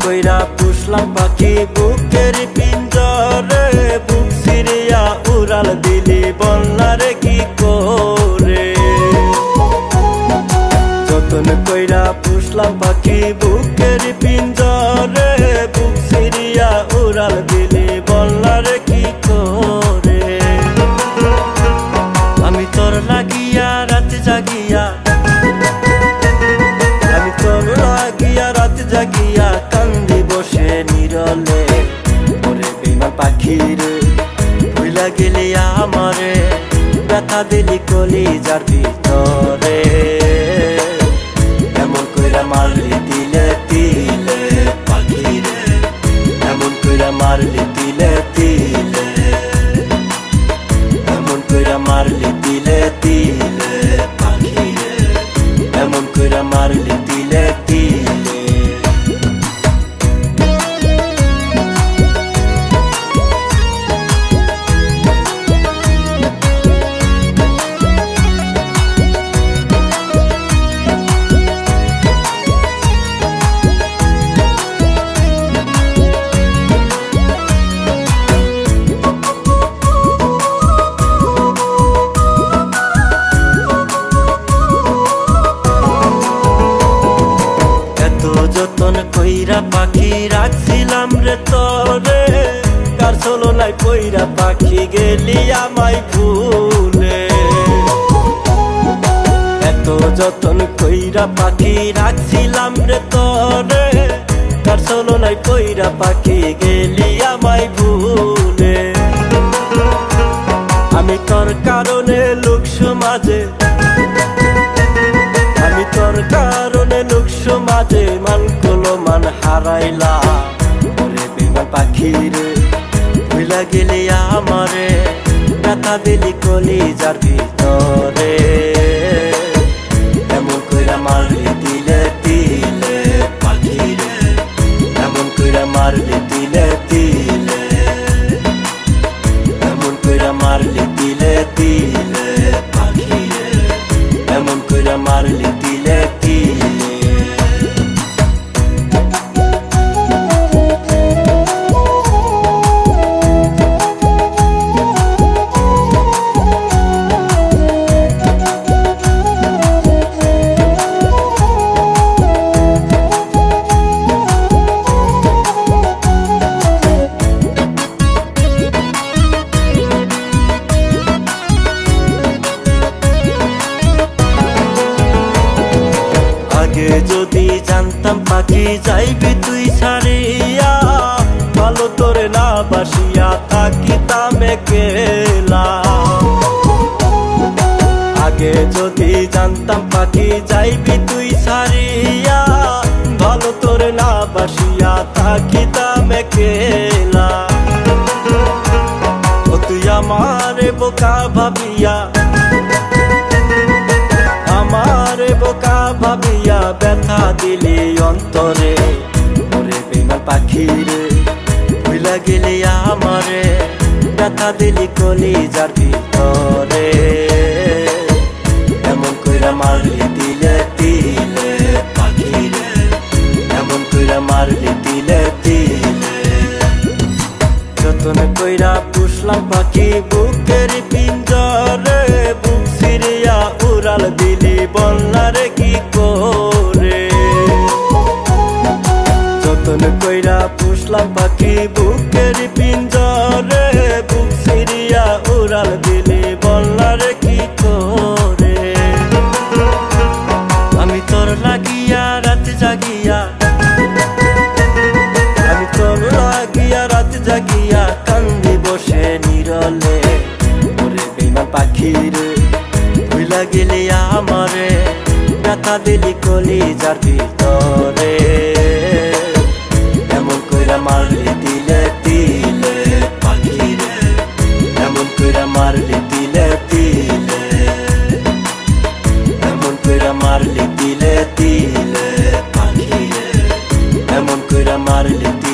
কইরা পুষলাম পাখি বুকের পিঞ্জরে, বুক সিরিয়া উড়াল দিলি বললারে কি করে। যতন কইরা পুষলাম পাখি বুকের পিঞ্জরে, বুক সিরিয়া উড়াল দিলি বললারে কি করে। আমি তোর লাগিয়া রাত জাগিয়া, আমি তোর লাগিয়া রাত জাগিয়া কান্দি বসে নিরলে। ওরে বেঈমান পাখি রে ভুইলা গেলি আমারে, ব্যথা দিলি কলিজার ভিতরে। এমন কইরা মারলি তিলে তিলে পাখি রে, এমন কইরা মারলি তিলে তিলে, এমন কইরা মারলি তিলে তিলে পাখি রে, এমন কইরা মারলি তিলে তিলে। যতন কইরা পাখি রাখছিলাম রে তোরে, কার চলো নাই কইরা পাখি গেলি আমায় ভুলে। এত যতন কইরা পাখি রাখছিলাম রে তোরে, কার চলো নাই কইরা পাখি গেলি আমায় ভুলে। আমি তোর কারণে লোক সমাজে, আমি তোর কারণে লোক সমাজে মান কলো মান হারাইলাম। ওরে বেঈমান পাখি রে ভুইলা গেলি আমারে, ব্যথা দিলি কলিজার ভিতরে। এমন কইরা মারলি তিলে তিলে পাখি রে, এমন কইরা মারলি তিলে তিলে, এমন কইরা মারলি তিলে তিলে পাখি রে, এমন কইরা মারলি তিলে তিলে। আগে যদি জানতাম পাখি যাইবি তুই ছাড়িয়া, ভালো তোরে না বাসিয়া থাকিতাম একলা। আগে যদি জানতাম পাখি যাইবি তুই ছাড়িয়া, ভালো তোরে না বাসিয়া থাকিতাম একলা। ও তুই আমারে বোকা ভাবিয়া, আমারে বোকা ভাবিয়া ব্যথা দিলি অন্তরে। ওরে বেঈমান পাখি রে ভুইলা গেলি আমারে, ব্যথা দিলি কলিজার ভিতরে। এমন কইরা মারলি তিলে তিলে পাখি রে, এমন কইরা মারলি তিলে তিলে। যতন কইরা পুষলাম পাখি বুকের পিঞ্জরে, বুক সিরিয়া উড়াল দিলি বললারে কি করে। যতন কইরা পুষলাম পাখি বুকের পিঞ্জরে, বুক সিরিয়া উড়াল দিলি বললারে কি করে। আমি তোর লাগিয়া রাত জাগিয়া, আমি তোর লাগিয়া রাত জাগিয়া কান্দি বসে নিরলে। ওরে বেঈমান পাখি রে ভুইলা গেলি আমারে, ব্যথা দিলি কলিজার ভিতরে। এমন কইরা মারলি তিলে তিলে পাখি রে, এমন কইরা মারলি তিলে তিলে, এমন কইরা মারলি তিলে তিলে পাখি রে, এমন কইরা মারলি তিলে।